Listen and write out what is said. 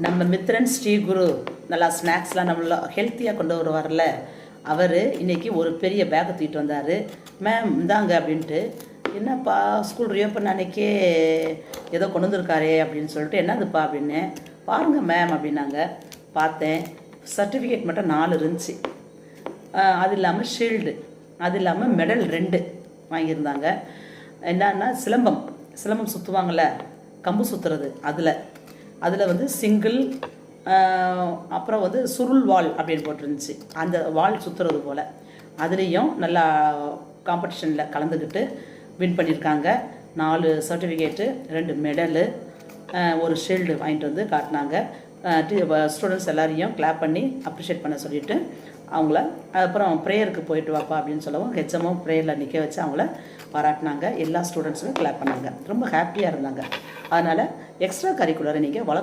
நம்ம மித்ரன் ஸ்ரீகுரு நல்லா ஸ்நாக்ஸ்லாம் நம்மள ஹெல்த்தியாக கொண்டு வருவார்ல, அவர் இன்றைக்கி ஒரு பெரிய பேக்கை தூக்கிட்டு வந்தார். மேம் இந்தாங்க அப்படின்ட்டு. என்னப்பா ஸ்கூல் ரீஓப்பன் அன்றைக்கே ஏதோ கொண்டு வந்திருக்காரே அப்படின்னு சொல்லிட்டு, என்னதுப்பா அப்படின்னு. பாருங்கள் மேம் அப்படின்னாங்க. பார்த்தேன், சர்டிஃபிகேட் மட்டும் 4 இருந்துச்சு. அது இல்லாமல் ஷீல்டு, அது இல்லாமல் மெடல் 2 வாங்கியிருந்தாங்க. என்னன்னா சிலம்பம் சுற்றுவாங்கள்ல, கம்பு சுற்றுறது, அதில் வந்து சிங்கிள், அப்புறம் வந்து சுருள் வால் அப்படின்னு போட்டிருந்துச்சு. அந்த வால் சுற்றுறது போல் அதுலேயும் நல்லா காம்படிஷனில் கலந்துக்கிட்டு வின் பண்ணியிருக்காங்க. 4 சர்டிஃபிகேட்டு, 2 மெடலு, ஒரு ஷீல்டு வாங்கிட்டு வந்து காட்டினாங்க. ஸ்டூடெண்ட்ஸ் எல்லாரையும் கிளாப் பண்ணி அப்ரிஷியேட் பண்ண சொல்லிவிட்டு அவங்கள அப்புறம் ப்ரேயருக்கு போயிட்டு வாப்பா அப்படின்னு சொல்லவும் ஹெச்எம்மும் ப்ரேயரில் நிற்க வச்சு அவங்கள பாராட்டினாங்க. எல்லா ஸ்டூடெண்ட்ஸுமே கிளாப் பண்ணாங்க. ரொம்ப ஹாப்பியாக இருந்தாங்க. அதனால் எக்ஸ்ட்ரா கரிக்குலரை நீங்கள்